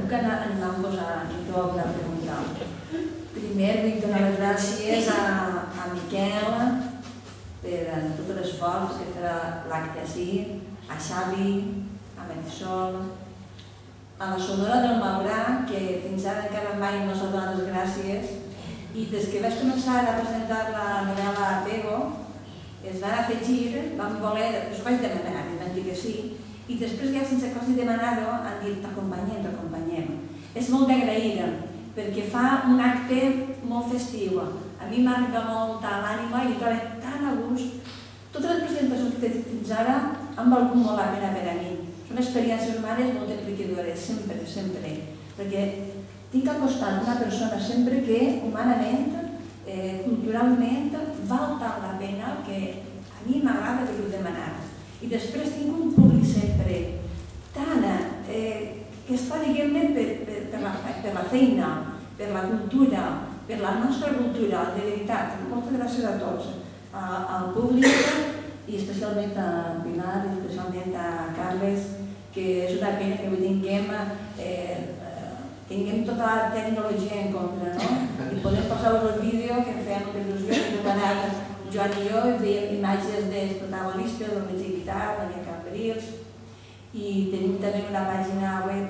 puc animar-vos a incloure la pregunta. Primer vull donar les gràcies a Miquel per tot l'esforç que farà l'acte així, a Xavi, a Marisol, a la Sonora del Maurà, que fins ara encara mai no s'ha donat les gràcies, i des que vaig començar a presentar la novel·la Apego, es van afegir, van voler, us vaig demanar, em van dir que sí, i després ja sense quasi demanar-ho han dit t'acompanyem, t'acompanyem. És molt d'agrair, perquè fa un acte molt festiu. A mi m'arriba molt a l'ànima i trobo tan a gust. Totes les presentacions que he fet fins ara han valgut molt la pena per a mi. Són experiències humanes molt enriquidores, sempre, sempre. Perquè tinc al costat una persona sempre que humanament, culturalment, val tant la pena que a mi m'agrada que ho demanar. I després tinc un públic sempre tan que està, diguem-ne, per la feina, per la cultura, per la nostra cultura, de veritat. Moltes gràcies a tots, al públic i especialment a Pilar i especialment a Carles, que és una pena que avui tinguem tota la tecnologia en contra, no? I podem passar-vos el vídeo que em feia molta il·lusió, que hem anat Joan i jo, veiem imatges dels protagonistes, del metge guitar, Maria Cambrils, i tenim també una pàgina web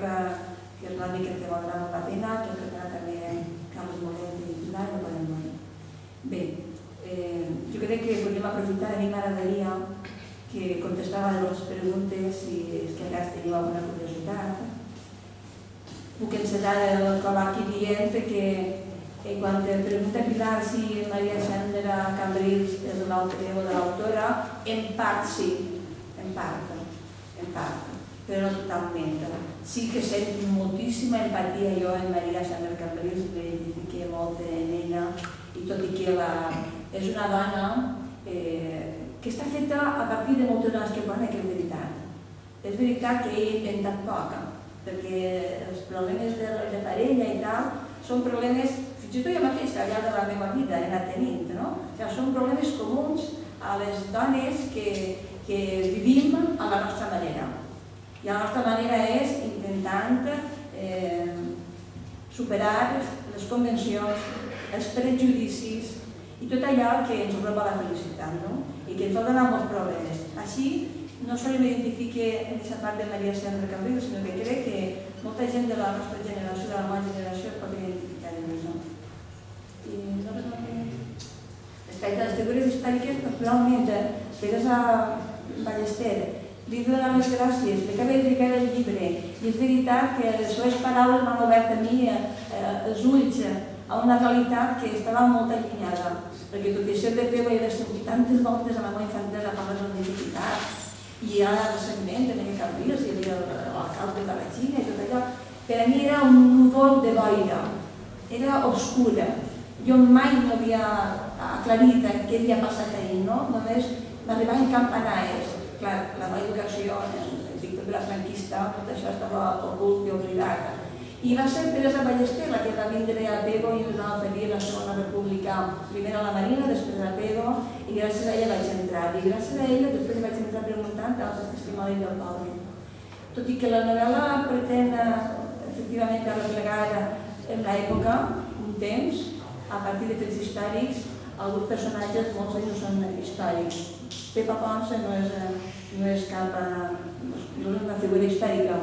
que és una mica que valdrà molt la pena, que hem preparat també Carles Molet i Pilar, no podem veure. Bé, jo crec que podríem aprofitar, a mi m'agradaria que contestava les preguntes si és que encara teniu alguna curiositat. Puc encetar el col·loqui dient que quan em pregunta Pilar si Maria Sandra Cambrils és l'autora o de l'autora, en part sí, en part, però no totalment. Sí que sento moltíssima empatia jo en Maria Sandra Cambrils, m'identifiqué molt en ella, i tot i que és una dona que està feta a partir de moltes dones que parlen, que és veritat. És veritat que he inventat poc, perquè els problemes de parella i tal són problemes, fins i tot jo mateixa, al llarg de la meva vida he anat tenint, no? Són problemes comuns a les dones que vivim a la nostra manera. I la nostra manera és intentant superar les convencions, els prejudicis i tot allò que ens roba la felicitat, no? I que ens pot donar molts problemes. Així, no sols m'identifique en aquesta part de Maria Sandra Cambrils, sinó que crec que molta gent de la nostra generació, de la meva generació, es pot identificar en això. I respecte a les figures històriques, naturalment, Teresa Ballester, li dono les gràcies, li acabo de dedicar el llibre, i és veritat que les seves paraules m'han obert a mi els ulls a una realitat que estava molt allunyada, perquè tot i ser de peu he de sentir tantes voltes a la meva infantesa per les universitats, i ara recentment en aquest Cambrils hi havia l'alcalde de la Xina i tot allò. Per a mi era un núvol de boira, era obscura. Jo mai no havia aclarit què havia passat ahir, no? Només m'arribaven campanades. Clar, la meva educació en dictadura franquista, tot això estava ocult i oblidat. I va ser Teresa Ballester la que va vindre a Pego i ens va oferir la Segona República, primer a la Marina, després a Pego, i gràcies a ella vaig entrar. I gràcies a ella després vaig entrar preguntant altres testimonis del poble. Tot i que la novel·la pretén efectivament arreplegar en l'època, un temps, a partir de fets històrics, alguns personatges, molts d'ells són històrics. Pepa Ponce no és una figura històrica.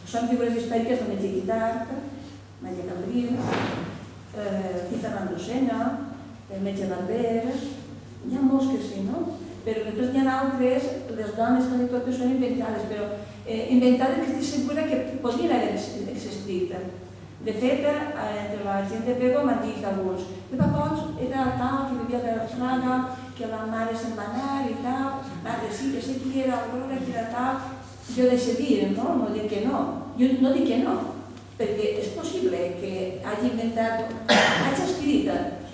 Són figures històriques del metge guitar, Maria Cambrils, Ferran Lucena, el metge Barber, hi ha molts que sí, no? Però després hi ha altres, les dones que totes són inventades, però inventades que estic segura que podrien haver existit. De fet, entre la gent de Pego m'han dit alguns, Pepa Pons era tal, que vivia a Fraga, que la mare se'n va anar i tal, l'altre sí, que sé qui era Aurora, que era tal. Jo deixo dir, no dic que no. Jo no dic que no, perquè és possible que hagi inventat, hagi escrit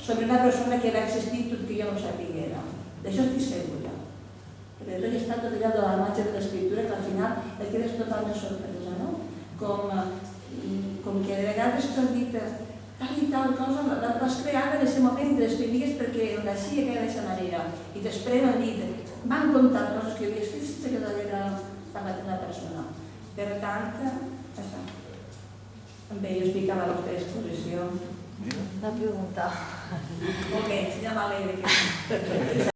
sobre una persona que va existir tot que jo no sapiguera. D'això estic segura. Perquè tot està tot allà de la màgia de l'escriptura, que al final et quedes totalment sorpresa, no? Com que de vegades t'han dit tal i tal cosa, l'has creat en aquest moment de les primeres perquè ho naixia d'aquesta manera. I després m'han dit, van contar coses que havia escrit sense que l'haguera parlat una persona. Per tant, això. Amb ell explicava la seva exposició. Una pregunta. Molt bé, se llama Alegre.